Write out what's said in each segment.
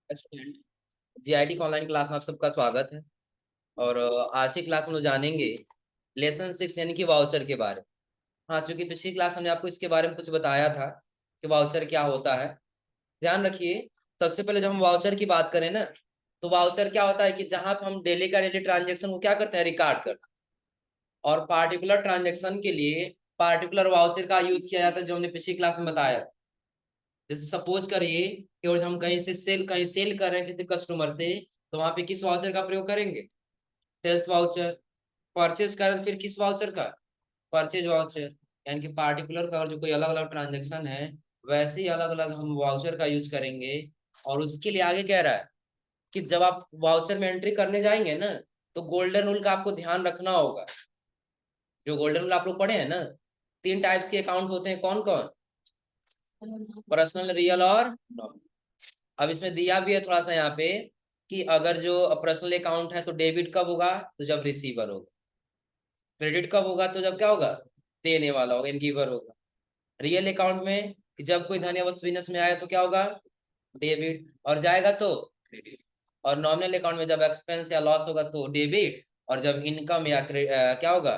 Student, GIT का online class में आप सबका स्वागत है। और आज की क्लास में हम लोग जानेंगे लेसन 6 यानी कि वाउचर के बारे में। हाँ, चूंकि पिछली क्लास हमने आपको इसके बारे में कुछ बताया था कि वाउचर क्या होता है। ध्यान रखिए, सबसे पहले जब हम वाउचर की बात करें ना, तो वाउचर क्या होता है कि जहां पे हम डेली का डेली ट्रांजेक्शन को क्या करते हैं, रिकॉर्ड करते हैं। और पार्टिकुलर ट्रांजेक्शन के लिए पार्टिकुलर वाउचर का यूज किया जाता है, जो हमने पिछली क्लास में बताया। जैसे सपोज करिए कि और हम कहीं सेल कर रहे हैं किसी कस्टमर से, तो वहां पे किस वाउचर का प्रयोग करेंगे, सेल्स वाउचर। परचेज कर फिर किस वाउचर का, परचेज वाउचर। यानी कि पार्टिकुलर का जो कोई अलग अलग ट्रांजेक्शन है, वैसे ही अलग अलग हम वाउचर का यूज करेंगे। और उसके लिए आगे कह रहा है कि जब आप वाउचर में एंट्री करने जाएंगे ना, तो गोल्डन रूल का आपको ध्यान रखना होगा। जो गोल्डन रूल आप लोग पढ़े हैं ना, 3 टाइप्स के अकाउंट होते हैं, कौन कौन, पर्सनल, रियल और नॉमिनल। अब इसमें दिया भी है थोड़ा सा यहाँ पे कि अगर जो पर्सनल अकाउंट है तो डेबिट कब होगा, तो जब रिसीवर होगा। क्रेडिट कब होगा, तो जब क्या होगा, देने वाला होगा, गिवर होगा। रियल अकाउंट में कि जब कोई धन या वस्तु बिजनेस में आया तो क्या होगा, डेबिट, और जाएगा तो क्रेडिट। और नॉमिनल अकाउंट में जब एक्सपेंस या लॉस होगा तो डेबिट, और जब इनकम या क्या होगा,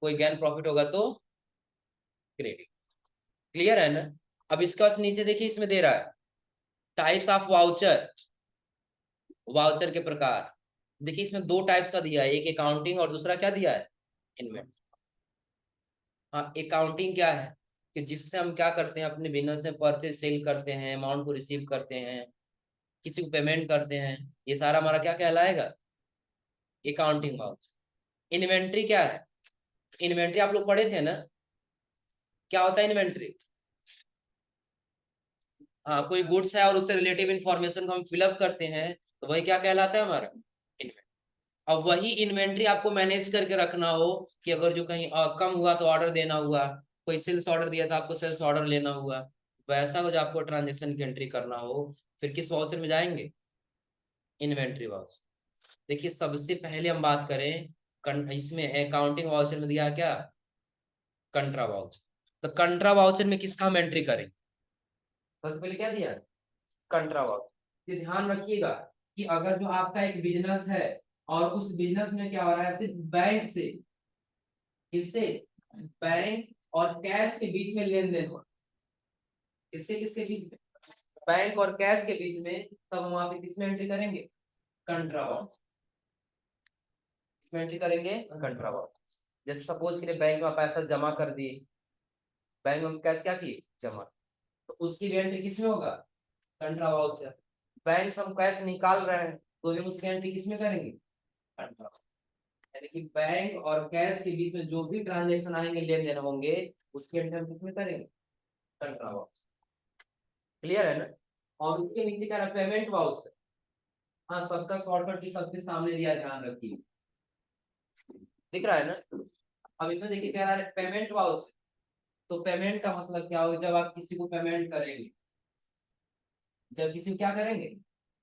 कोई गेन प्रॉफिट होगा तो क्रेडिट। क्लियर है ना। अब इसका नीचे देखिए, इसमें दे रहा है टाइप्स ऑफ वाउचर, वाउचर के प्रकार। देखिए इसमें 2 टाइप्स का दिया है, एक अकाउंटिंग और दूसरा क्या दिया है, इन्वेंट। हाँ, अकाउंटिंग क्या है कि जिससे हम क्या करते हैं, अपने बिजनेस में परचेज सेल करते हैं, अमाउंट को रिसीव करते हैं, किसी को पेमेंट करते हैं, ये सारा हमारा क्या कहलाएगा, अकाउंटिंग वाउचर। इन्वेंट्री क्या है, इन्वेंट्री आप लोग पढ़े थे ना, क्या होता है इन्वेंट्री। हाँ, कोई गुड्स है और उससे रिलेटिव इंफॉर्मेशन को हम फिलअप करते हैं, तो वही क्या कहलाता है हमारा इन्वेंट्री। अब वही इन्वेंट्री आपको मैनेज करके रखना हो कि अगर जो कहीं कम हुआ तो ऑर्डर देना हुआ, कोई सेल्स ऑर्डर दिया था आपको सेल्स ऑर्डर लेना हुआ, वैसा हो जो आपको ट्रांजेक्शन की एंट्री करना हो, फिर किस वाउचर में जाएंगे, इन्वेंट्री वाउचर। देखिए सबसे पहले हम बात करें इसमें अकाउंटिंग वाउचर में दिया क्या, कंट्रा वाउचर। तो कंट्रा वाउचर में किसका हम एंट्री करेंगे, सबसे पहले क्या दिया, कंट्रा वाउचर। ये ध्यान रखिएगा कि अगर जो आपका एक बिजनेस है और उस बिजनेस में क्या हो रहा है, सिर्फ बैंक से, किससे, बैंक और कैश के बीच में लेन देन हो, किसके किसके बीच में, बैंक और कैश के बीच में, तब हम वहां पे किसमें एंट्री करेंगे, कंट्रा वाउचर। इसमें एंट्री करेंगे कंट्रा वाउचर। जैसे सपोज के लिए बैंक में पैसा जमा कर दिए, बैंक में कैश क्या किए, जमा, तो उसकी भी एंट्री किसमें होगा, कंट्रा वाउचर। बैंक से हम कैश निकाल रहे हैं तो भी उसकी एंट्री किसमें करेंगे, कंट्रा। यानी कि बैंक और कैश के बीच में जो भी ट्रांजेक्शन आएंगे, लेन देन होंगे, उसकी एंट्री हम किसमें करेंगे, कंट्रा वाउचर। क्लियर है ना। और उसके नीचे क्या है, पेमेंट वाउचर। हाँ, सबका शॉर्टकट की सबके सामने दिया, ध्यान रखिए, दिख रहा है ना। अब इसमें देखिए कह रहा है पेमेंट वाउचर। तो पेमेंट का मतलब क्या होगा, जब आप किसी को पेमेंट करेंगे, जब किसी को क्या करेंगे,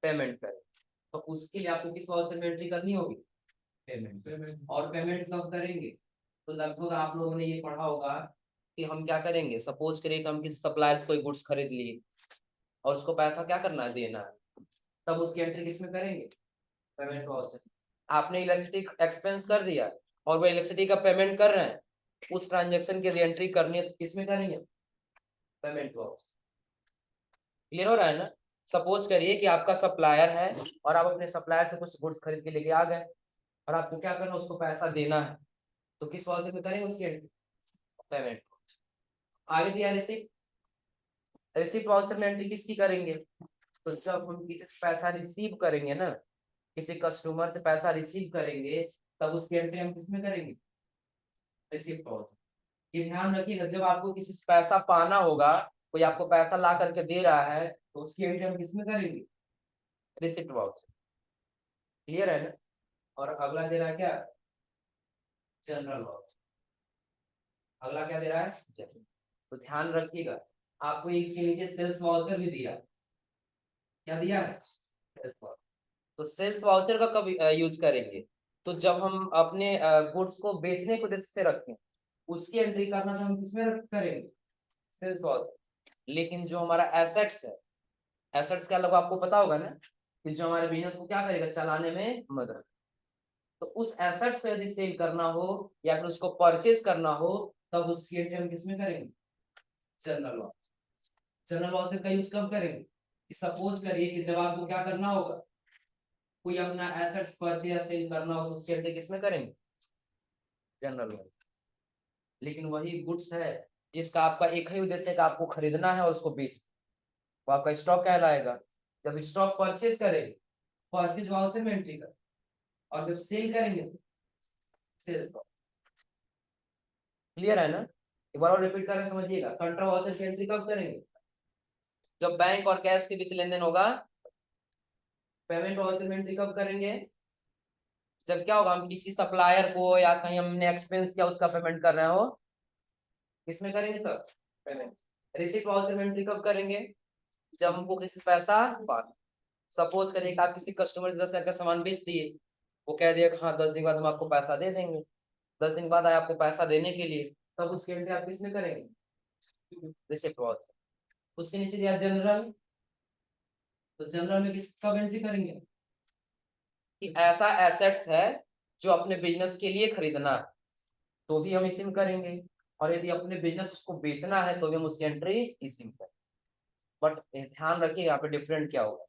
पेमेंट करेंगे, तो उसके लिए आपको किस वाउचर में एंट्री करनी होगी, पेमेंट। और पेमेंट कब करेंगे, तो लगभग आप लोगों ने ये पढ़ा होगा कि हम क्या करेंगे, सपोज करिए कि हम किसी सप्लायर से कोई गुड्स खरीद लिए और उसको पैसा क्या करना है, देना है, तब उसकी एंट्री किस में करेंगे, पेमेंट वाउचर। आपने इलेक्ट्रिसिटी एक्सपेंस कर दिया और वो इलेक्ट्रिसिटी का पेमेंट कर रहे हैं, उस ट्रांजेक्शन की रीएंट्री करनी है तो किसमें करेंगे, पेमेंट वाउचर। क्लियर हो रहा है ना। सपोज करिए कि आपका सप्लायर है और आप अपने सप्लायर से कुछ गुड्स खरीद के लेके आ गए, और आपको क्या करना है, उसको पैसा देना है, तो किस वाउचर में करेंगे उसकी एंट्री, पेमेंट। आगे दिया रिसिप्ट, रिसिप्ट वाउचर में एंट्री किसकी करेंगे, तो जब हम किसी से पैसा रिसीव करेंगे ना, किसी कस्टमर से पैसा रिसीव करेंगे, तब उसकी एंट्री हम किसमें करेंगे, रिसिप्ट वाउचर। ये ध्यान रखिएगा, जब आपको किसी से पैसा पाना होगा, कोई आपको पैसा ला करके दे रहा है, तो उसकी एंट्री हम किसमें करेंगे, रिसिप्ट वाउचर। क्लियर है ना। और अगला दे रहा है क्या, जनरल वाउचर। अगला क्या दे रहा है, जनरल। तो ध्यान रखिएगा, आपको इसके नीचे सेल्स वाउचर भी दिया, क्या दिया है, सेल्स वाउचर। तो सेल्स वाउचर का कब यूज करेंगे, तो जब हम अपने गुड्स को बेचने के उद्देश्य से रखें, उसकी एंट्री करना तो हम किसमें करेंगे, सेल्स वाउचर। लेकिन जो हमारा एसेट्स है, एसेट्स का अलग आपको पता होगा ना, कि जो हमारे बिजनेस को क्या करेगा, चलाने में मदद। तो उस एसेट्स को यदि सेल करना हो या फिर उसको परचेज करना हो, तब उसकी एंट्री हम किसमें करेंगे, जनरल वाउचर। जनरल वाउचर का यूज कब करेंगे, कि सपोज करिए कि जब आपको क्या करना होगा, कोई अपना एसेट्स परचेज या सेल करना हो तो उसकी एंट्री किसमें करेंगे, जनरल वाउचर। लेकिन वही गुड्स है जिसका आपका एक ही उद्देश्य है कि आपको खरीदना है और उसको बेचना, वो आपका स्टॉक कहलाएगा। जब स्टॉक परचेज करेंगे, परचेज वाउचर में एंट्री कर, और जब सेल करेंगे, सेल। क्लियर है ना, एक बार और रिपीट करके समझिएगा। कंट्रा वाउचर की एंट्री कब करेंगे, जब बैंक और कैश के बीच लेन देन होगा। पेमेंट वाउचर में एंट्री कब करेंगे, जब क्या होगा, हम किसी सप्लायर को या कहीं हमने एक्सपेंस किया उसका पेमेंट कर रहे हो, किसमें करेंगे तब, पेमेंट। रिसीट वाउचर में एंट्री कब करेंगे, जब हमको किसी से पैसा पाना। सपोज करिए कि आप किसी कस्टमर से 10,000 का सामान बेच दिए, वो कह दिया कि हाँ 10 दिन बाद हम आपको पैसा दे देंगे। 10 दिन बाद आए आपको पैसा देने के लिए, तब उसकी एंट्री आप किसमें करेंगे, रिसीट वाउचर। उसके नीचे दिया जनरल, तो जनरल में किस कब एंट्री करेंगे, कि ऐसा एसेट्स है जो अपने बिजनेस के लिए खरीदना है, तो भी हम इसी में करेंगे। और यदि अपने बिजनेस उसको बेचना है तो भी हम उसकी एंट्री इसी में करेंगे। बट ध्यान रखिए यहाँ पे डिफरेंट क्या होगा,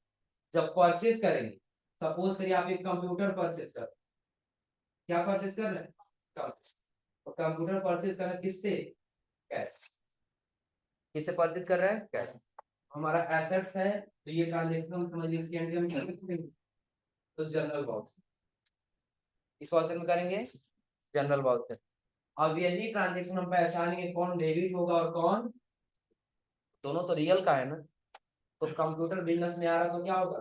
जब परचेज करेंगे, सपोज करिए आप एक कंप्यूटर परचेज कर, क्या परचेज कर रहे हैं, तो कंप्यूटर परचेज कर रहे हैं किससे, कैश। किससे परचेज कर रहे हैं, कैश। हमारा एसेट्स है तो ये ट्रांजेक्शन समझिए, इसकी एंट्री हम क्या करेंगे, तो जनरल वाउचर, इस वाउचर में करेंगे जनरल वाउचर। अब यही ट्रांजेक्शन हम पहचानेंगे कौन डेबिट होगा और कौन, दोनों तो रियल का है ना। तो कंप्यूटर बिजनेस में आ रहा तो क्या होगा,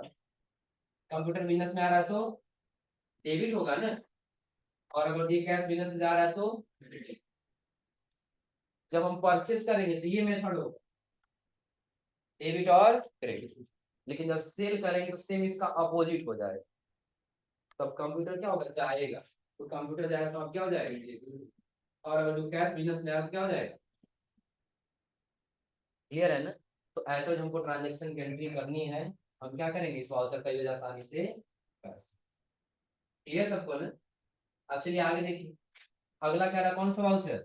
कंप्यूटर बिजनेस में आ रहा है तो डेबिट होगा ना, और अगर ये कैश बिजनेस से जा रहा है तो क्रेडिट। जब हम परचेज करेंगे तो ये मेथड होगा, डेबिट और क्रेडिट। लेकिन जब सेल करेंगे तो सेम इसका अपोजिट हो जाएगा, तब कंप्यूटर क्या होगा, जाएगा। तो कंप्यूटर जाएगा तो अब क्या हो जाएगा, और अगर जो कैश बिजनेस में आएगा तो क्या हो जाएगा, क्लियर है ना। तो ऐसा जो हमको ट्रांजेक्शन की एंट्री करनी है, हम क्या करेंगे, इस वाउचर का यूज आसानी से कर सकते। क्लियर सबको ना। अब चलिए आगे देखिए, अगला कह रहा कौन सा वाउचर,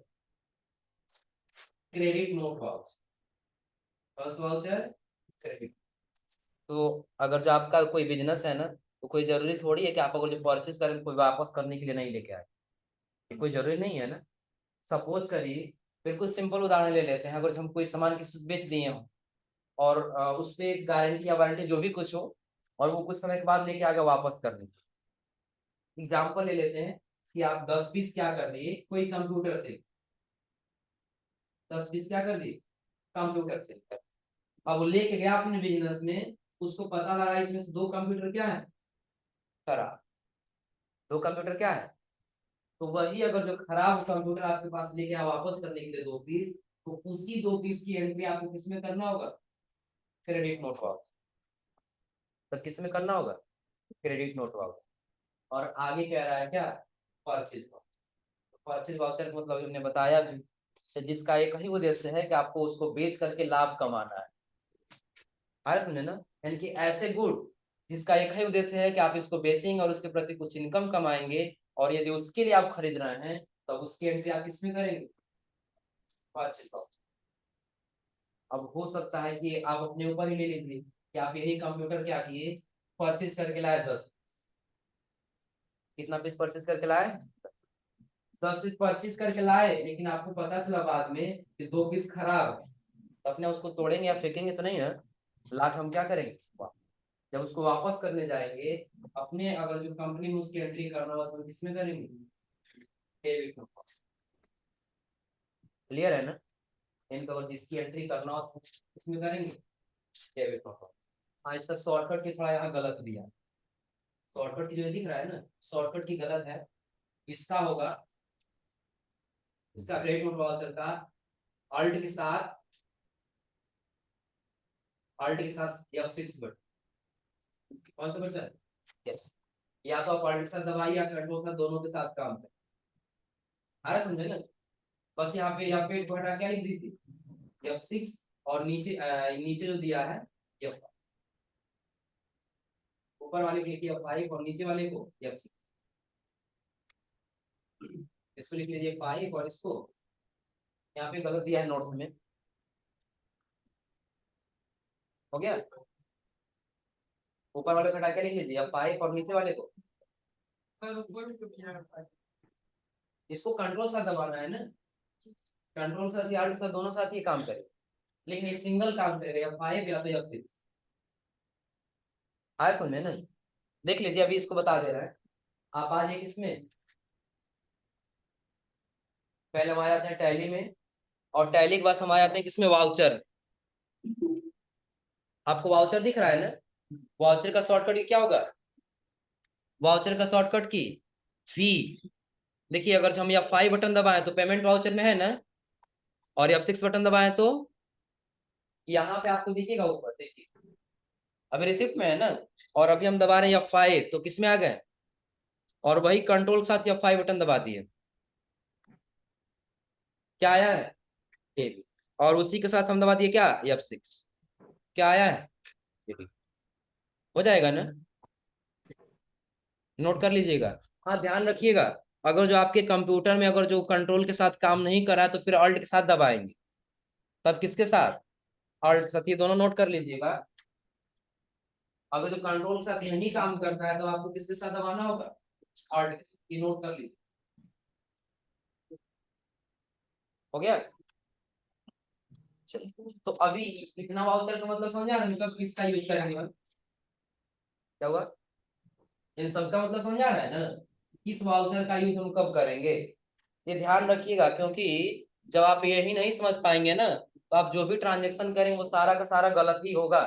क्रेडिट नोट वाउचर। कौन सा वाउचर, क्रेडिट। तो अगर जो आपका कोई बिजनेस है ना, तो कोई जरूरी थोड़ी है कि आप अगर जो परचेज करें कोई वापस करने के लिए नहीं लेके आए, ये कोई जरूरी नहीं है ना। सपोज करिए, बिल्कुल सिंपल उदाहरण ले लेते हैं, अगर हम कोई सामान किसी से बेच दिए हो और उस पे गारंटी या वारंटी जो भी कुछ हो, और वो कुछ समय के बाद लेके आगे वापस कर दें। एग्जाम्पल ले लेते हैं कि आप 10 पीस क्या कर दिए कोई कंप्यूटर से, 10 पीस क्या कर दिए कंप्यूटर से। अब वो लेके गया अपने बिजनेस में, उसको पता लगा इसमें से 2 कंप्यूटर क्या है, खराब। 2 कंप्यूटर क्या है, तो वही अगर जो खराब कंप्यूटर आपके पास लेके आया वापस करने के लिए 2 पीस, तो उसी 2 पीस की एंट्री आपको किसमें करना होगा, क्रेडिट नोट वाउचर। तो किसमें करना होगा, क्रेडिट नोट वाउचर। और आगे कह रहा है क्या, परचेज वाउचर। परचेज वाउचर मतलब हमने बताया भी, तो जिसका एक ही उद्देश्य है कि आपको उसको बेच करके लाभ कमाना है। आया समझे ना, यानी कि ऐसे गुड जिसका एक ही उद्देश्य है कि आप इसको बेचेंगे और उसके प्रति कुछ इनकम कमाएंगे, और यदि उसके लिए आप खरीद रहे हैं तो उसकी एंट्री आप किसमें करेंगे, परचेज वाउचर। अब हो सकता है कि आप अपने ऊपर ही ले लीजिए कि आप यही कंप्यूटर क्या किए, परचेज करके लाए 10। कितना पीस परचेज करके लाए, 10 पीस परचेज करके लाए, लेकिन आपको पता चला बाद में कि 2 पीस खराब है, तो अपने उसको तोड़ेंगे या फेंकेंगे तो नहीं ना, ला के हम क्या करेंगे, जब उसको वापस करने जाएंगे, अपने अगर जो कंपनी में उसकी एंट्री करना हो तो किसमें करेंगे, डेबिट में। क्लियर है ना, इनका अगर जिसकी एंट्री करना हो तो किसमें करेंगे, डेबिट में। हाँ, इसका शॉर्टकट की थोड़ा यहाँ गलत दिया, शॉर्टकट की जो दिख रहा है ना, शॉर्टकट की गलत है। इसका होगा, इसका क्रेडिट नोट वाउचर का अल्ट के साथ, अल्ट के साथ F6 बटन, कौन सा बटन, यस। या तो आप अल्ट के साथ दबाइए या कंट्रोल का दोनों के साथ काम करें। आ रहा समझे ना, बस यहाँ पे F8 को हटा क्या लिख दी थी, F6, और नीचे नीचे जो दिया है F। ऊपर वाले को लिखिए F5 और नीचे वाले को F6। इसको लिख लीजिए 5 और इसको यहाँ पे गलत दिया है नोट्स में। हो गया, ऊपर वाले को हटा के लिख लीजिए F5 और नीचे वाले को, इसको कंट्रोल साथ दबाना है ना, कंट्रोल साथ या साथ दोनों साथ ही काम करे, लेकिन एक सिंगल काम करेगा या 5 या तो F6। आया समझ में ना? देख लीजिए अभी इसको बता दे रहा है। आप आ जाइए किसमें, पहले हम आ जाते हैं टैली में, और टैली के बाद हम आ जाते हैं किसमें, वाउचर। आपको वाउचर दिख रहा है ना? वाउचर का शॉर्टकट क्या होगा, वाउचर का शॉर्टकट की वी। देखिए अगर हम F5 बटन दबाएं तो पेमेंट वाउचर में है ना, और F6 बटन दबाएं तो यहाँ पे आपको दिखेगा ऊपर, देखिए अभी रिसिप्ट में है ना, और अभी हम दबा रहे हैं F5 तो किस में आ गए, और वही कंट्रोल के साथ F5 बटन दबा दिए, क्या आया है, ये भी। और उसी के साथ हम दबा दिए क्या, F6, क्या आया है, ये भी। हो जाएगा ना, नोट कर लीजिएगा। हाँ ध्यान रखिएगा, अगर जो आपके कंप्यूटर में अगर जो कंट्रोल के साथ काम नहीं कर रहा है तो फिर ऑल्ट के साथ दबाएंगे, तब किसके साथ, ऑल्ट के साथ, ये दोनों नोट कर लीजिएगा। अगर जो कंट्रोल के साथ नहीं काम करता है तो आपको किसके साथ दबाना होगा, ऑल्ट के साथ, ये नोट कर लीजिए। हो गया, चलिए तो अभी इतना वाउचर का मतलब समझा रहे हैं, कब किसका यूज करेंगे हम, क्या हुआ, इन सब का मतलब समझा रहा है ना, किस वाउचर का यूज हम कब करेंगे, ये ध्यान रखिएगा। क्योंकि जब आप यही नहीं समझ पाएंगे ना तो आप जो भी ट्रांजेक्शन करेंगे वो सारा का सारा गलत ही होगा,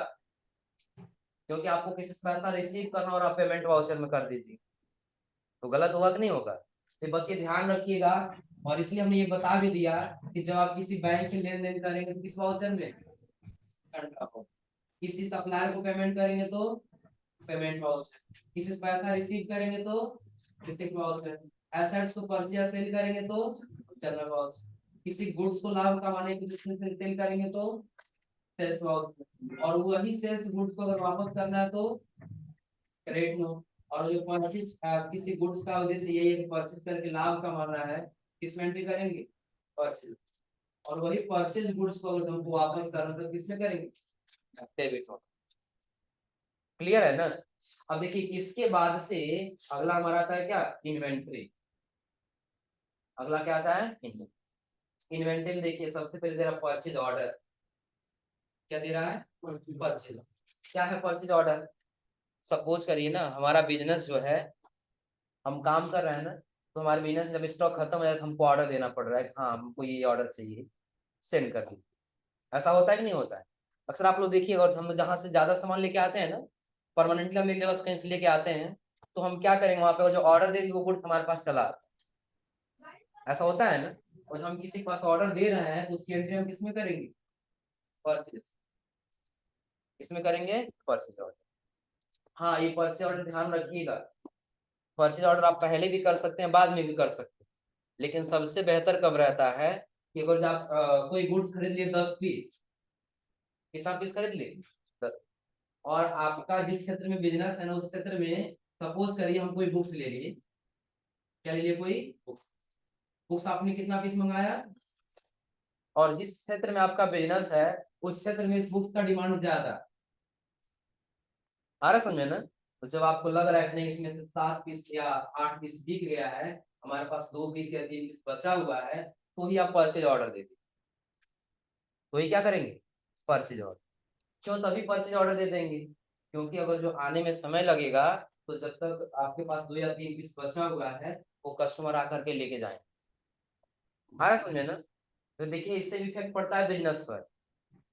क्योंकि आपको किसी से पैसा रिसीव करना और आप पेमेंट वाउचर में कर दीजिए तो गलत होगा कि नहीं होगा, तो बस ये ध्यान रखिएगा। और इसलिए हमने ये बता भी दिया कि जब आप किसी बैंक से लेन देन करेंगे तो किस वाउचर में, किसी सप्लायर को पेमेंट करेंगे तो पेमेंट वाउचर, किसी से पैसा रिसीव करेंगे तो रिसीप्ट वाउचर, एसेट्स को परचेज या सेल करेंगे तो जनरल वाउचर, किसी गुड्स को लाभ कमाने की दृष्टि से सेल करेंगे तो सेल्स वाउचर, और वही सेल्स गुड्स को अगर वापस करना है तो क्रेडिट नोट। और जो परचेज किसी गुड्स का उद्देश्य यही है कि परचेज करके लाभ कमाना है, किस में एंट्री करेंगे, परचेज। और वही परचेज गुड्स को अगर हमको वापस करना तो किस में करेंगे, डेबिट नोट। क्लियर है ना? अब देखिए इसके बाद से अगला हमारा आता है क्या, इन्वेंट्री। अगला क्या आता है, इन्वेंट्री में देखिए सबसे पहले दे रहा परचेज ऑर्डर, क्या दे रहा है, परचेज। क्या है परचेज ऑर्डर, सपोज करिए ना हमारा बिजनेस जो है, हम काम कर रहे हैं ना, तो हमारे बिजनेस जब स्टॉक खत्म हो जाए तो हमको ऑर्डर देना पड़ रहा है, हाँ हमको ये ऑर्डर चाहिए, सेंड कर दीजिए। ऐसा होता है कि नहीं होता है? अक्सर आप लोग देखिए, और हम जहाँ से ज्यादा सामान लेके आते हैं ना, परमानेंटली हम एक जगह से कहीं से लेके आते हैं, तो हम क्या करेंगे वहां पे जो ऑर्डर दे वो गुड्स हमारे पास चला, ऐसा होता है ना। और जब हम किसी के पास ऑर्डर दे रहे हैं तो उसकी एंट्री हम किसमें करेंगे, परचेज, किसमें करेंगे, परचेज ऑर्डर। हाँ ये परचेज ऑर्डर ध्यान रखिएगा, परचेज ऑर्डर आप पहले भी कर सकते हैं बाद में भी कर सकते हैं, लेकिन सबसे बेहतर कब रहता है कि अगर आप कोई गुड्स खरीद लिए 10 पीस, कितना पीस खरीद लिए 10, और आपका जिस क्षेत्र में बिजनेस है ना उस क्षेत्र में सपोज करिए हम कोई बुक्स ले लिए, क्या ले लिए, कोई बुक्स, बुक्स आपने कितना पीस मंगाया, और जिस क्षेत्र में आपका बिजनेस है उस क्षेत्र में इस बुक्स का डिमांड ज्यादा आ रहा, समझे ना। तो जब आपको लग रहा है कि नहीं इसमें से 7 पीस या 8 पीस बिक गया है, हमारे पास 2 पीस या 3 पीस बचा हुआ है, तो ही आप परचेज ऑर्डर दे दीजिए, तो ही क्या करेंगे, परचेज ऑर्डर। क्यों तभी परचेज ऑर्डर दे देंगे, क्योंकि अगर जो आने में समय लगेगा तो जब तक आपके पास 2 या 3 पीस बचा हुआ है वो कस्टमर आकर के लेके जाएंगे, आ रहा समझे ना। तो देखिए इससे भी इफेक्ट पड़ता है बिजनेस पर।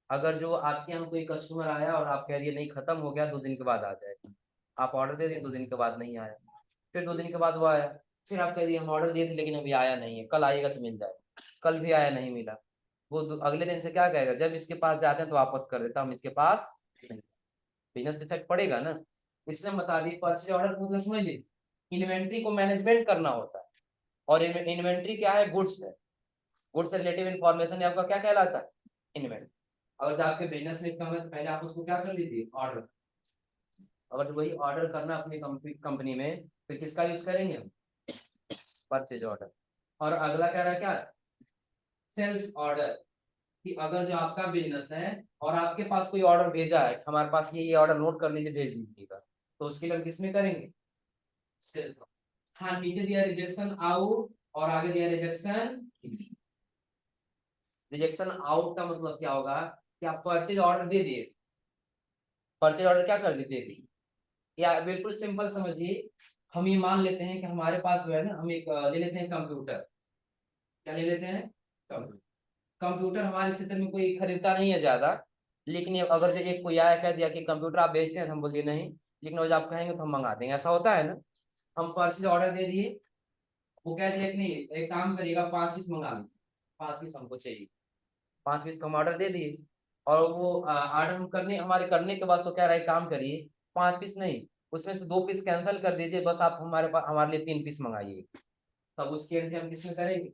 अगर जो आपके यहाँ कोई कस्टमर आया और आप कह दिए नहीं खत्म हो गया 2 दिन के बाद आ जाएगा, आप ऑर्डर दे दिए 2 दिन के बाद नहीं आया, फिर 2 दिन के बाद वो आया, फिर आप कह दिए हम ऑर्डर दिए थे लेकिन अभी आया नहीं है, कल आएगा तो मिल जाएगा, कल भी आया नहीं मिला, वो अगले दिन से क्या कहेगा, जब इसके पास जाते हैं तो वापस कर देता हम इसके पास, बिजनेस इफेक्ट पड़ेगा ना। इसलिए हम बता दी परचेज ऑर्डर को मतलब समझ लीजिए इन्वेंट्री को मैनेजमेंट करना होता है, और इन्वेंट्री क्या है, गुड्स है, गुड्स से रिलेटिव इन्फॉर्मेशन आपका क्या कहलाता है, इन्वेंट्री। अगर जब आपके बिजनेस में कम है तो पहले आप उसको क्या कर लीजिए, ऑर्डर, अगर वही ऑर्डर करना अपनी कंपनी में, फिर किसका यूज करेंगे हम? Purchase order. और अगला कह रहा है क्या? Sales order. कि अगर जो आपका बिजनेस है और आपके पास कोई ऑर्डर भेजा है, हमारे पास ये ऑर्डर नोट कर लीजिए, भेज दीजिएगा, तो उसके लिए हम किसमें करेंगे? सेल्स। हाँ, नीचे दिया रिजेक्शन आउट और आगे दिया रिजेक्शन। रिजेक्शन आउट का मतलब क्या होगा कि आप परचेज ऑर्डर दे दिए, परचेज ऑर्डर क्या कर देते थे, या बिल्कुल सिंपल समझिए, हम ये मान लेते हैं कि हमारे पास जो है ना, हम एक ले लेते हैं कंप्यूटर। क्या ले लेते हैं? कंप्यूटर। कंप्यूटर हमारे क्षेत्र में कोई खरीदता नहीं है ज्यादा, लेकिन ये अगर जो एक कोई आया कह दिया कि कंप्यूटर आप बेचते हैं, तो हम बोलिए नहीं, लेकिन जब आप कहेंगे तो हम मंगा देंगे, ऐसा होता है ना। हम परचेज ऑर्डर दे दिए, वो कह दिया कि नहीं, एक काम करिएगा 5 पीस मंगा लीजिए, 5 पीस हमको चाहिए, 5 पीस का हम ऑर्डर दे दिए। और वो ऑर्डर करने हमारे करने के बाद वो कह रहा है काम करिए, 5 पीस नहीं, उसमें से 2 पीस कैंसिल कर दीजिए, बस आप हमारे पास हमारे लिए 3 पीस मंगाइए। तब उसकी एंट्री हम किसमें करेंगे?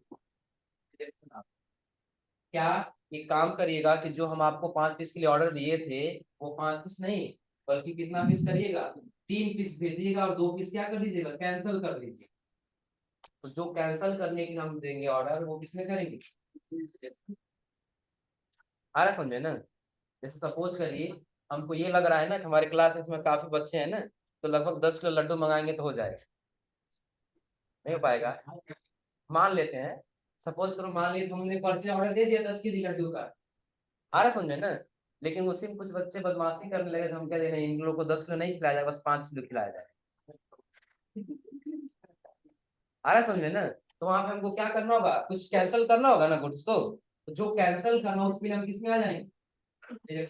क्या? ये काम करिएगा कि जो हम आपको 5 पीस के लिए ऑर्डर दिए थे, वो 5 पीस नहीं, बल्कि कितना पीस करिएगा? 3 पीस भेजिएगा, और 2 पीस क्या कर दीजिएगा? कैंसिल कर दीजिए। तो जो कैंसिल करने की हम देंगे ऑर्डर, वो किसमें करेंगे? आ रहा समझे ना? जैसे सपोज करिए, हमको ये लग रहा है ना कि हमारे क्लास में काफी बच्चे हैं ना, तो लगभग 10 किलो लड्डू मंगाएंगे तो हो जाएगा। नहीं हो पाएगा। मान लेते हैं, सपोज करो, मान लीजिए तुमने पर्चे ऑर्डर दे दिया 10 केजी लड्डू का। आ रहा समझे ना? लेकिन उसी में कुछ बच्चे बदमाशी करने लगे, तो हम कह रहे नहीं, इन लोगों को 10 किलो नहीं खिलाया जाए, बस 5 किलो खिलाया जाए। आ रहा समझे ना? तो वहां पे हमको क्या करना होगा? कुछ कैंसिल करना होगा ना गुड्स को, तो जो कैंसिल करना उसके लिए हम किसमें आ जाएंगे?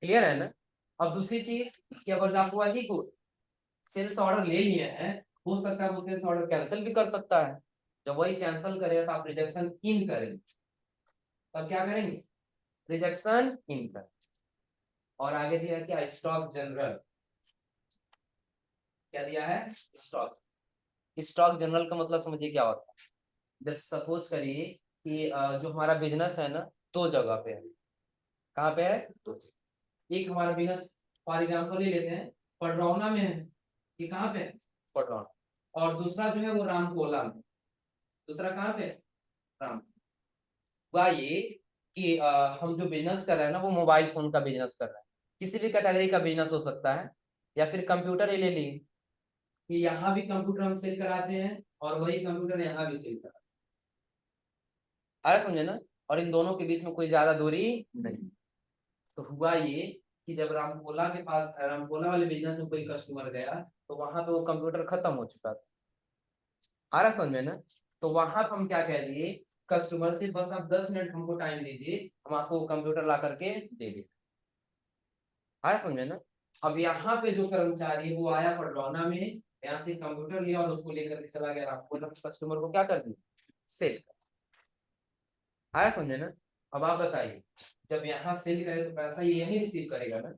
क्लियर है ना? अब दूसरी चीज कि अगर जो आपको वही को सेल्स ऑर्डर ले लिए हैं, हो सकता है वो सेल्स ऑर्डर कैंसिल भी कर सकता है। जब वही कैंसिल करेगा तो आप रिजेक्शन इन करेंगे। तब क्या करेंगे? रिजेक्शन इन कर। और आगे दिया क्या? Stock general. क्या दिया है? स्टॉक। स्टॉक जनरल का मतलब समझिए क्या होता है। जैसे सपोज करिए कि जो हमारा बिजनेस है ना, 2 जगह पे है। कहाँ पे है? तो एक हमारा बिजनेस फॉर एग्जाम्पल ले लेते हैं, पडरौना में है। ये कहाँ पे है? पडरौना। और दूसरा जो है वो रामकोला में। दूसरा कहाँ पे है? राम। हुआ ये कि हम जो बिजनेस कर रहे हैं ना, वो मोबाइल फोन का बिजनेस कर रहे हैं। किसी भी कैटेगरी का बिजनेस हो सकता है, या फिर कंप्यूटर ही ले ली, कि यहाँ भी कंप्यूटर हम सेल कराते हैं और वही कंप्यूटर यहाँ भी सेल कराते हैं। अरे समझे ना? और इन दोनों के बीच में कोई ज्यादा दूरी नहीं। तो हुआ ये कि जब रामकोला के पास, रामकोला वाले बिजनेस में कोई कस्टमर गया, तो वहां पे वो कंप्यूटर खत्म हो चुका था। आ रहा समझ में ना? तो वहां पे हम क्या कह दिए कस्टमर से, बस आप 10 मिनट हमको टाइम दीजिए, हम आपको कंप्यूटर ला करके दे दें। आ रहा समझ में ना? अब यहाँ पे जो कर्मचारी है वो आया पडरौना में, यहाँ से कंप्यूटर लिया और उसको लेकर के चला गया रामकोला, कस्टमर को क्या कर दिया? सेल। आया समझे ना? अब आप बताइए, जब यहाँ सेल करे तो पैसा ये यही रिसीव करेगा ना,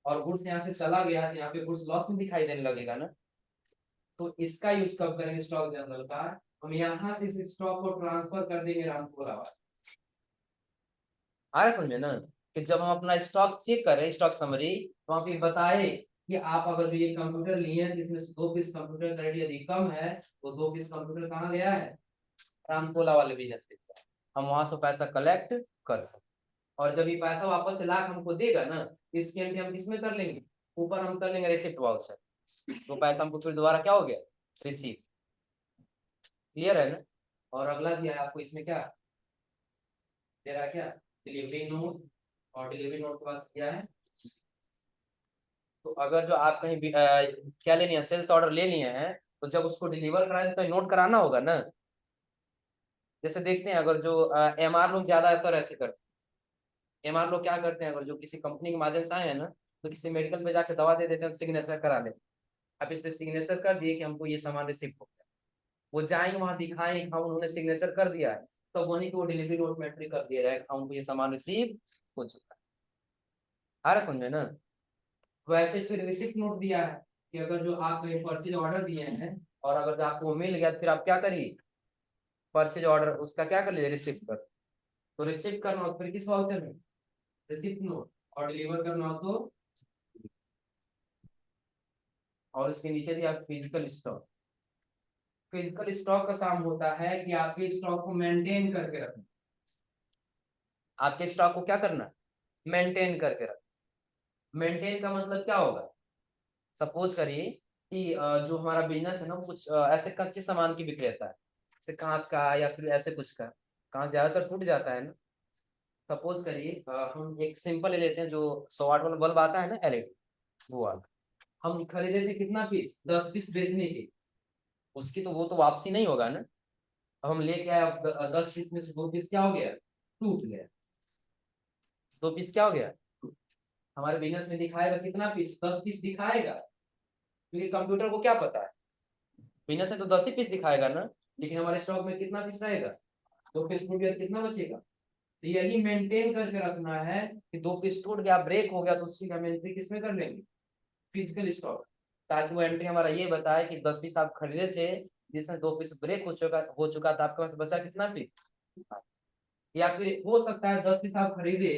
और गुड्स यहाँ से चला गया तो यहाँ पे गुड्स लॉस में दिखाई देने लगेगा ना। तो इसका यूज कब करेंगे स्टॉक जनरल का? हम यहाँ से इस स्टॉक को ट्रांसफर कर देंगे रामपुरा वाला। आ रहा समझे ना? कि जब हम अपना स्टॉक चेक करें, स्टॉक समरी, तो वहां पे बताए कि आप अगर जो ये कंप्यूटर लिए हैं जिसमें से 2 पीस कंप्यूटर का रेट यदि कम है, तो 2 पीस कंप्यूटर कहाँ गया है? रामकोला वाले बिजनेस पे। हम वहां से पैसा कलेक्ट कर सकते। और जब ये पैसा वापस से लाख हमको देगा ना, इसकी एंट्री हम किसमें कर लेंगे? ऊपर हम कर लेंगे रिसिप्ट वाउचर। तो पैसा हमको फिर दोबारा क्या हो गया? रिसीव। क्लियर है ना? और अगला दिया है आपको इसमें क्या दे रहा है? क्या? Delivery note. और डिलीवरी नोट के पास क्या है? तो अगर जो आप कहीं क्या ले लिए सेल्स ऑर्डर ले लिए हैं, तो जब उसको डिलीवर कराए तो नोट कराना होगा ना। जैसे देखते हैं, अगर जो एमआर लोग ज्यादातर ऐसे करते हैं। एमआर लोग क्या करते हैं, अगर जो किसी कंपनी के माध्यम से आए हैं ना, तो किसी मेडिकल में जाके दवा दे देते हैं, सिग्नेचर करा लेते हैं। अब इस पे सिग्नेचर कर दिए कि हमको ये सामान रिसीव हो गया, वो जाएंगे वहां दिखाएं हाँ उन्होंने सिग्नेचर कर दिया है, तो वहीं पे वो डिलीवरी नोट में एंट्री कर दिया जाएगा हाँ उनको ये सामान रिसीव हो चुका है। आ रहा समझे ना? वैसे फिर रिसिप्ट नोट दिया है कि अगर जो आप कहीं परचेज ऑर्डर दिए हैं और अगर जो आपको मिल गया, तो फिर आप क्या करिए? परचेज ऑर्डर उसका क्या कर लीजिए? रिसिप्ट कर। तो रिसिप्ट करना हो तो फिर किस वाउचर में? Receipt note. और डिलीवर करना हो तो और उसके नीचे दिया फिजिकल स्टॉक। फिजिकल स्टॉक का काम होता है कि आपके स्टॉक को मेंटेन करके रखना। आपके स्टॉक को क्या करना, मेंटेन करके रखना। मेंटेन का मतलब क्या होगा, सपोज करिए कि जो हमारा बिजनेस है ना कुछ ऐसे कच्चे सामान की विक्रेता है, जैसे कांच का या फिर ऐसे कुछ का। कांच ज्यादातर टूट जाता है ना। सपोज करिए हम एक सिंपल ले लेते हैं, जो 100 वाट वाला बल्ब आता है ना, एलईडी, वो वाला। हम खरीदे थे कितना पीस, 10 पीस बेचने के। उसकी तो वो तो वापसी नहीं होगा ना। अब हम लेके आए, 10 पीस में से 2 पीस क्या हो गया, टूट गया। 2 पीस क्या हो गया, हमारे बिजनेस में दिखाएगा कितना पीस, 10 पीस दिखाएगा। क्योंकि कंप्यूटर को क्या पता है, बिजनेस में तो 10 ही पीस दिखाएगा ना, लेकिन हमारे स्टॉक में कितना पीस रहेगा, 2 पीस टूट गया, कितना बचेगा। तो यही मेंटेन करके रखना है कि 2 पीस टूट गया, ब्रेक हो गया, तो उसकी हम एंट्री किसमें कर लेंगे, फिजिकल स्टॉक। ताकि वो एंट्री हमारा ये बताए कि 10 पीस आप खरीदे थे, जिसमें 2 पीस ब्रेक हो चुका था, आपके पास बचा कितना पीस। या फिर हो सकता है 10 पीस आप खरीदे,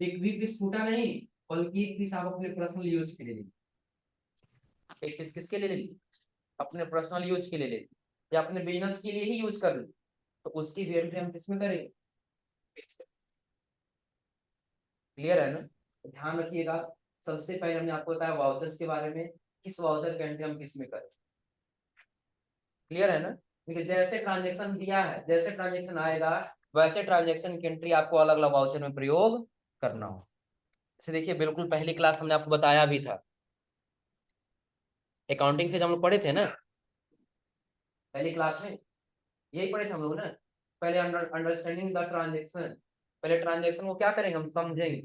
एक भी पीस टूटा नहीं, बल्कि एक पीस आप अपने पर्सनल यूज के लिए ले। एक पीस किसके लिए ले, अपने पर्सनल यूज के लिए ले, या अपने बिजनेस के लिए ही यूज कर ले, तो उसकी भी एंट्री हम किसमें करेंगे। क्लियर है ना। तो ध्यान रखिएगा। सबसे पहले हमने आपको बताया वाउचर्स के बारे में, किस वाउचर की एंट्री हम किस में करें। क्लियर है ना। देखिए जैसे ट्रांजेक्शन दिया है, जैसे ट्रांजेक्शन आएगा, वैसे ट्रांजेक्शन की एंट्री आपको अलग अलग वाउचर में प्रयोग करना हो। जैसे देखिए बिल्कुल पहली क्लास हमने आपको बताया भी था, अकाउंटिंग फेज हम लोग पढ़े थे ना पहली क्लास में, यही पढ़े थे हम लोग ना। पहले अंडरस्टैंडिंग द ट्रांजेक्शन, पहले ट्रांजेक्शन को क्या करेंगे, हम समझेंगे।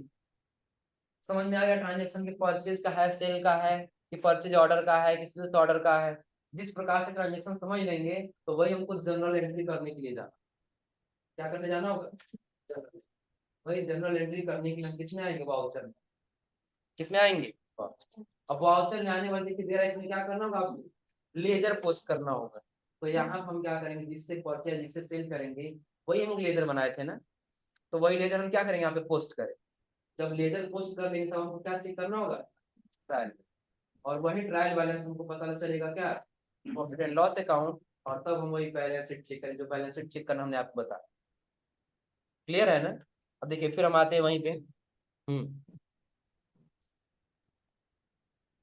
समझ में आ गया ट्रांजेक्शन की परचेज का है, सेल का है, कि परचेज ऑर्डर का है, कि सेल्स ऑर्डर का है। जिस प्रकार से ट्रांजेक्शन समझ लेंगे, तो वही हमको जनरल एंट्री करने के लिए जाना, क्या करने जाना होगा, जनरल। वही जनरल एंट्री करने के लिए हम किसमें आएंगे, वाउचर में। किसमें आएंगे, अब वाउचर में आने वाले की देर इसमें क्या करना होगा आपको, लेजर पोस्ट करना होगा। तो यहाँ हम क्या करेंगे, जिससे परचेज जिससे सेल करेंगे, वही हम लेजर बनाए थे ना, तो वही लेजर हम क्या करेंगे, यहाँ पे पोस्ट करें। जब लेजर पोस्ट कर लेंगे तो हमको क्या चेक करना होगा, ट्रायल। और वही ट्रायल बैलेंस हमको पता चलेगा क्या, प्रॉफिट एंड लॉस अकाउंट। और तब हम वही बैलेंस शीट चेक करें, जो बैलेंस शीट चेक करना हमने आपको बताया। क्लियर है ना। अब देखिए फिर हम आते हैं वहीं पे।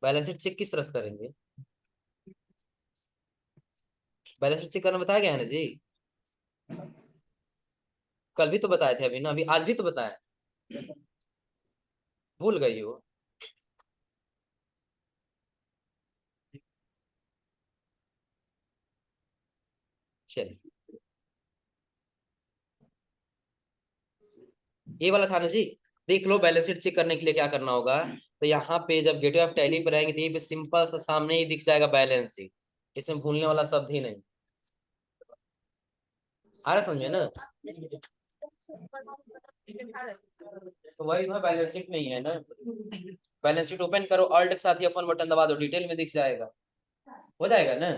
बैलेंस शीट चेक किस तरह से करेंगे, बैलेंस शीट चेक करना बताया गया है ना जी, कल भी तो बताए थे, अभी ना, अभी आज भी तो बताया, भूल गई हो। चलिए ये वाला था ना जी। देख लो बैलेंस शीट चेक करने के लिए क्या करना होगा। तो यहाँ पे जब गेटवे ऑफ टैली पर आएंगे, तो ये पे सिंपल सा सामने ही दिख जाएगा बैलेंस शीट। इसमें भूलने वाला शब्द ही नहीं। आ रहा समझे ना। तो वही वह बैलेंस शीट में ही है ना। बैलेंस शीट ओपन करो, ऑल्ट के साथ F1 बटन दबा दो, डिटेल में दिख जाएगा, हो जाएगा ना।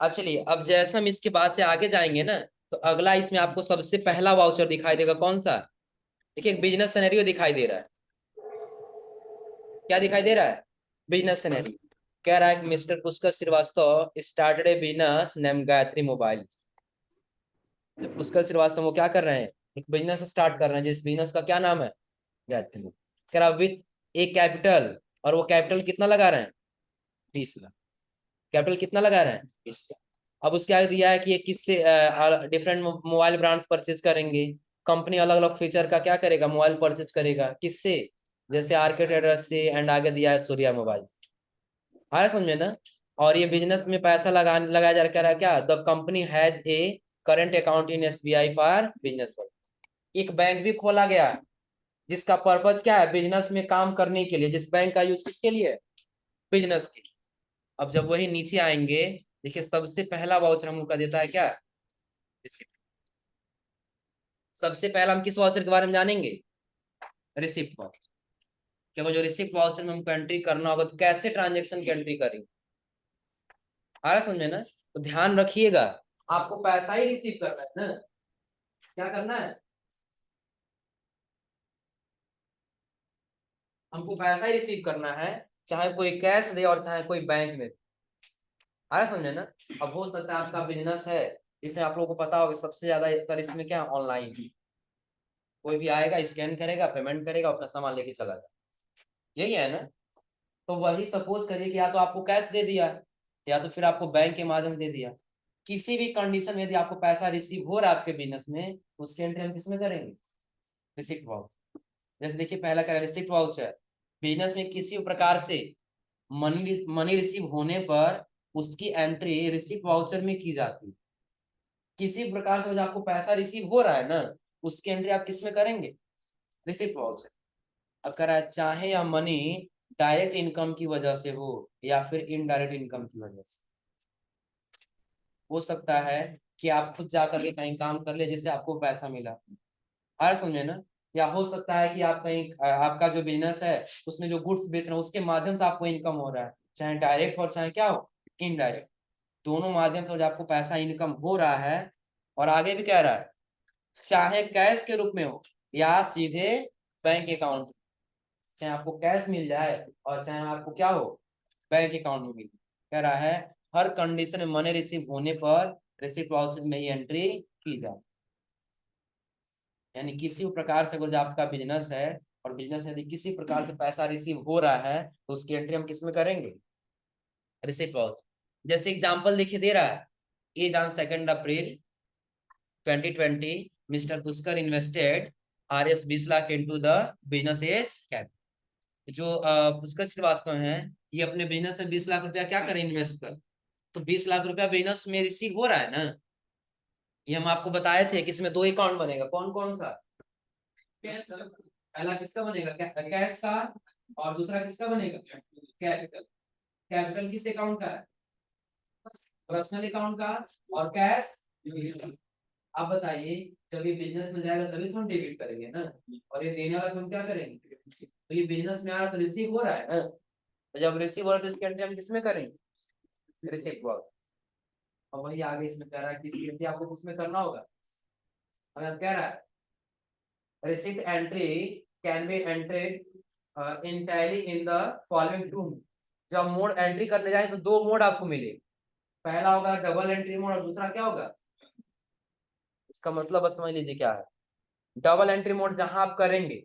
अब चलिए, अब जैसे हम इसके बाद से आगे जाएंगे ना, तो अगला इसमें आपको सबसे पहला वाउचर दिखाई देगा, कौन सा। देखिए एक बिजनेस सिनेरियो दिखाई दे रहा है। क्या दिखाई दे रहा है, बिजनेस सिनेरियो। कह रहा है कि mister Pushkar Shrivastava started a business name Gayatri mobile. Pushkar Shrivastava वो क्या कर रहे हैं, एक बिजनेस स्टार्ट कर रहे हैं, जिस बिजनेस का क्या नाम है, गायत्री। कह रहा विथ ए कैपिटल, और वो कैपिटल कितना लगा रहे हैं, 20 लाख। कैपिटल कितना लगा रहे हैं, 20 लाख। अब उसके आगे दिया है कि ये किससे डिफरेंट मोबाइल ब्रांड्स परचेज करेंगे। कंपनी अलग अलग फीचर का क्या करेगा, मोबाइल परचेज करेगा, किससे, जैसे आर्केट एड्रेस से, एंड आगे दिया है सूर्या मोबाइल। आया समझ में ना। और ये बिजनेस में पैसा लगाया जा रहा है क्या, the company has a current account in SBI for business. एक बैंक भी खोला गया है, जिसका पर्पज क्या है, बिजनेस में काम करने के लिए। जिस बैंक का यूज किसके लिए है, बिजनेस के। अब जब वही नीचे आएंगे, देखिए सबसे पहला वाउचर हम लोग का देता है क्या, रिसिप्ट। सबसे पहला हम किस वाउचर के बारे में जानेंगे, रिसिप्ट वाउचर। क्योंकि जो रिसिप्ट वाउचर में हमको एंट्री करना होगा, तो कैसे ट्रांजेक्शन की एंट्री करेंगे। आ रहा समझे ना। तो ध्यान रखिएगा, आपको पैसा ही रिसीव करना है ना, क्या करना है, हमको पैसा ही रिसीव करना है। चाहे कोई कैश दे और चाहे कोई बैंक में। आया समझे ना। अब हो सकता है आपका बिजनेस है, इसमें आप लोगों को पता होगा सबसे ज्यादा कर इसमें क्या ऑनलाइन, कोई भी आएगा स्कैन करेगा पेमेंट करेगा अपना सामान लेके चला जाए, यही है ना। तो वही सपोज करिए कि या तो आपको कैश दे दिया या तो फिर आपको बैंक के माध्यम से दे दिया, किसी भी कंडीशन में यदि आपको पैसा रिसीव हो रहा है आपके बिजनेस में, उसकी एंट्री हम किसमें करेंगे, रिसिप्ट वाउचर। जैसे देखिए पहला क्या है, रिसिप्ट वाउचर। बिजनेस में किसी भी प्रकार से मनी रिसीव होने पर उसकी एंट्री रिसिप्ट वाउचर में की जाती है। किसी प्रकार से जो आपको पैसा रिसीव हो रहा है ना, उसकी एंट्री आप किस में करेंगे, रिसिप्ट वाउचर। अब कह रहा है चाहे या मनी डायरेक्ट इनकम की वजह से हो या फिर इनडायरेक्ट इनकम की वजह से। हो सकता है कि आप खुद जा करके कहीं काम कर ले जिससे आपको पैसा मिला, आ रहा समझे ना। या हो सकता है कि आप कहीं आपका जो बिजनेस है उसमें जो गुड्स बेच रहे हो उसके माध्यम से आपको इनकम हो रहा है, चाहे डायरेक्ट और चाहे क्या हो, इनडायरेक्ट। दोनों माध्यम से जो आपको पैसा इनकम हो रहा है। और आगे भी कह रहा है चाहे कैश के रूप में हो या सीधे बैंक अकाउंट, चाहे आपको कैश मिल जाए और चाहे आपको क्या हो, बैंक अकाउंट में मिले। कह रहा है हर कंडीशन में मनी रिसीव होने पर रिसिप्ट वाउचर में ही एंट्री की जाए। यानी किसी भी प्रकार से अगर जो आपका बिजनेस है और बिजनेस यदि किसी प्रकार से पैसा रिसीव हो रहा है तो उसकी एंट्री हम किस में करेंगे, रिसिप्ट वाउचर। जैसे एग्जांपल देखिए दे रहा है, is on 2 April 2020 mister Pushkar invested RS 20 lakh into the business as cap. जो पुष्कर श्रीवास्तव हैं ये अपने बिजनेस में 20 लाख रुपया क्या करें, इन्वेस्ट कर। तो 20 लाख रुपया बिजनेस में रिसीव हो रहा है ना, ये हम आपको बताए थे कि इसमें 2 अकाउंट बनेगा, कौन कौन सा, पहला किसका बनेगा, कैश का, और दूसरा किसका बनेगा, कैपिटल। कैपिटल किस अकाउंट का है, पर्सनल अकाउंट का, और कैश। आप बताइए जब ये बिजनेस में जाएगा तभी तो हम डेबिट करेंगे ना, और ये देने वाला तो हम क्या करेंगे। तो ये बिजनेस में आ रहा है तो रिसीव हो रहा है ना, तो जब रिसीव हो रहा है तो इसकी एंट्री हम किसमें करेंगे, रिसीव हुआ। और वही आगे इसमें कह रहा है कि इसकी एंट्री आपको किसमें करना होगा, हमें कह रहा है receipt entry can be entered in tally in the following two। जब मोड एंट्री करने जाए तो 2 मोड आपको मिले, पहला होगा डबल एंट्री मोड और दूसरा क्या होगा, इसका मतलब बस समझ लीजिए क्या है। डबल एंट्री मोड जहां आप करेंगे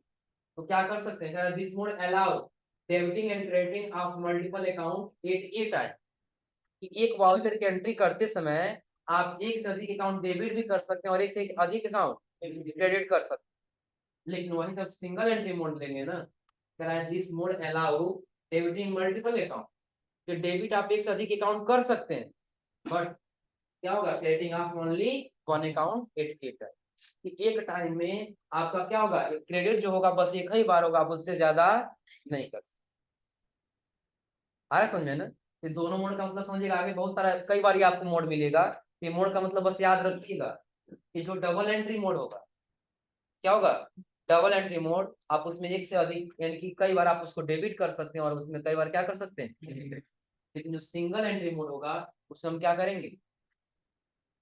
तो क्या कर सकते हैं, this mode allow debiting and crediting of multiple account at a time. कि एक वाउचर की एंट्री करते समय आप एक से अधिक अकाउंट डेबिट भी कर सकते हैं और एक से अधिक अकाउंट क्रेडिट कर सकते हैं। लेकिन वही जब सिंगल एंट्री मोड लेंगे ना, this mode allow debiting multiple account, तो डेबिट आप एक से अधिक अकाउंट कर सकते हैं, बट क्या होगा, crediting of only one account at a time. कि एक टाइम में आपका क्या होगा, क्रेडिट जो होगा बस एक ही बार होगा, आप उससे ज्यादा नहीं कर सकते। आ रहा समझे ना। ये दोनों मोड का मतलब समझिएगा, आगे बहुत सारा कई बार ये आपको मोड मिलेगा। ये मोड का मतलब बस याद रखिएगा कि जो डबल एंट्री मोड होगा क्या होगा, डबल एंट्री मोड आप उसमें एक से अधिक यानी कि कई बार आप उसको डेबिट कर सकते हैं और उसमें कई बार क्या कर सकते हैं। लेकिन जो सिंगल एंट्री मोड होगा उसमें हम क्या करेंगे,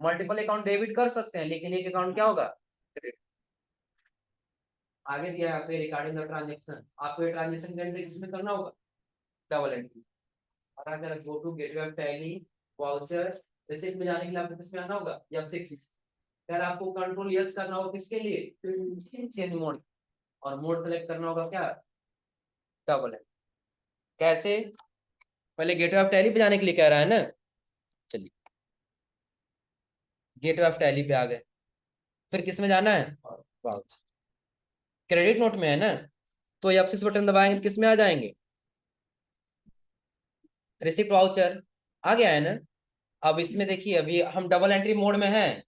मल्टीपल अकाउंट डेबिट कर सकते हैं लेकिन एक अकाउंट क्या होगा, क्रेडिट। आगे दिया आपने रिगार्डिंग द ट्रांजेक्शन, आपको ये ट्रांजेक्शन की एंट्री किसमें करना होगा, डबल एंट्री। और अगर go to gateway of Tally voucher receipt में जाने के लिए आपको किसमें आना होगा, F6। फिर आपको कंट्रोल यस करना होगा किसके लिए, चेंज मोड, और मोड सेलेक्ट करना होगा क्या, डबल एंट्री। कैसे, पहले गेटवे ऑफ टैली पे जाने के लिए कह रहा है ना, चलिए गेटवे ऑफ टैली पे आ गए। फिर किस में जाना है, वाउचर। क्रेडिट नोट में है ना, तो F6 बटन दबाएंगे तो किस में आ जाएंगे, रिसिप्ट वाउचर। आ गया है ना। अब इसमें देखिए अभी हम डबल एंट्री मोड में है,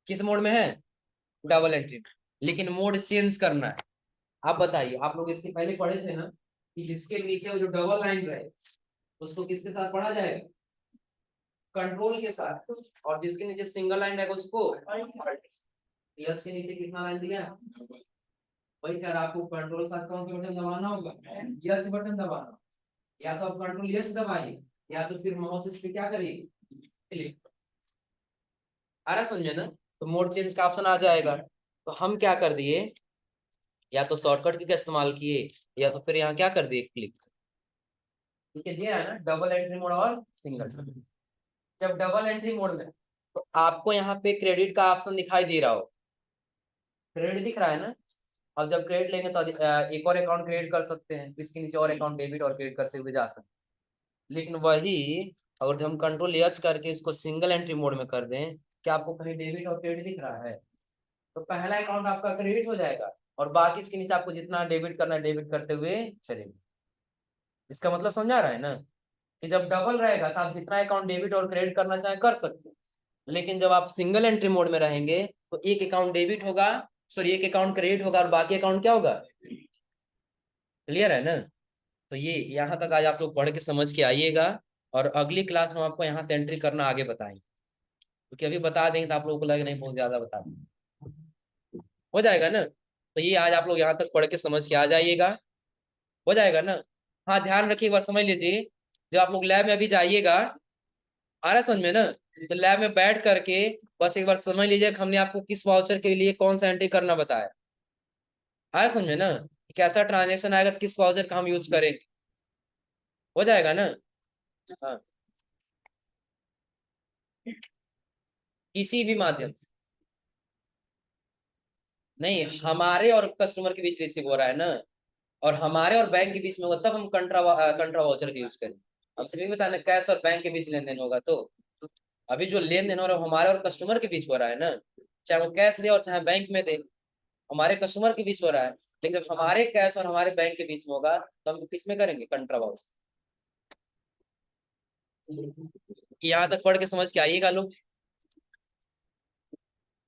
किस मोड में है, डबल एंट्री, लेकिन मोड चेंज करना है। आप बताइए, आप लोग इसके पहले पढ़े थे ना कि जिसके नीचे वो जो डबल लाइन रहे उसको किसके साथ पढ़ा जाएगा, कंट्रोल के साथ, और जिसके नीचे सिंगल लाइन है उसको यस के नीचे कितना लाइन दिया, वही कह रहा आपको कंट्रोल के साथ कौन सा बटन दबाना होगा, यस बटन दबाना। या तो आप कंट्रोल यस दबाइए या तो फिर माउस इस पे क्या करिए, क्लिक। आ रहा समझे ना। तो मोड चेंज का ऑप्शन आ जाएगा। तो हम क्या कर दिए, या तो शॉर्टकट की का इस्तेमाल किए या तो फिर यहाँ क्या कर दिए, क्लिक। ठीक है, दिया है ना डबल एंट्री मोड और सिंगल। जब डबल एंट्री मोड में तो आपको यहाँ पे क्रेडिट का ऑप्शन दिखाई दे रहा हो, क्रेडिट दिख रहा है ना। अब जब क्रेडिट लेंगे तो एक और अकाउंट क्रिएट कर सकते हैं, इसके नीचे और अकाउंट डेबिट और क्रेडिट करते हुए जा सकते हैं। लेकिन वही अगर हम कंट्रोल एच करके इसको सिंगल एंट्री मोड में कर दें, क्या आपको कहीं डेबिट और क्रेडिट दिख रहा है? तो पहला अकाउंट आपका क्रेडिट हो जाएगा और बाकी इसके नीचे आपको जितना डेबिट करना है डेबिट करते हुए चलेंगे। इसका मतलब समझा रहा है ना, कि जब डबल रहेगा तो आप जितना अकाउंट डेबिट और क्रेडिट करना चाहे कर सकते हैं। लेकिन जब आप सिंगल एंट्री मोड में रहेंगे तो एक अकाउंट डेबिट होगा, सॉरी एक अकाउंट क्रेडिट होगा और बाकी अकाउंट क्या होगा? क्लियर है ना। तो ये यहाँ तक आज आप लोग पढ़ के समझ के आइएगा, और अगली क्लास में आपको यहाँ से एंट्री करना आगे बताएंगे, क्योंकि अभी बता देंगे तो आप लोगों को लगे नहीं बहुत ज्यादा बता देंगे, हो जाएगा ना। तो ये आज आप लोग यहाँ तक पढ़ के समझ के आ जाइएगा, हो जाएगा ना। हाँ ध्यान रखिए, एक बार समझ लीजिए, जब आप लोग लैब में अभी जाइएगा, आ रहा समझ में ना, तो लैब में बैठ करके बस एक बार समझ लीजिए कि हमने आपको किस वाउचर के लिए कौन सा एंट्री करना बताया। आ रहा समझ में ना, कैसा ट्रांजेक्शन आएगा तो किस वाउचर का हम यूज करेंगे, हो जाएगा ना। हाँ, किसी भी माध्यम से नहीं, हमारे और कस्टमर के बीच रिसीव हो रहा है ना, और हमारे और बैंक के बीच में होगा तब हम कंट्रा वाउचर का यूज करेंगे। अब सिर्फ बताना कैश और बैंक के बीच लेन देन होगा, तो अभी जो लेन देन हो रहा है वो हमारे और कस्टमर के बीच हो रहा है ना, चाहे वो कैश दे और चाहे बैंक में दे, हमारे कस्टमर के बीच हो रहा है। लेकिन जब हमारे कैश और हमारे बैंक के बीच में होगा तो हम किस में करेंगे? कंट्रा वाउचर। यहाँ तक पढ़ के समझ के आइएगा लोग।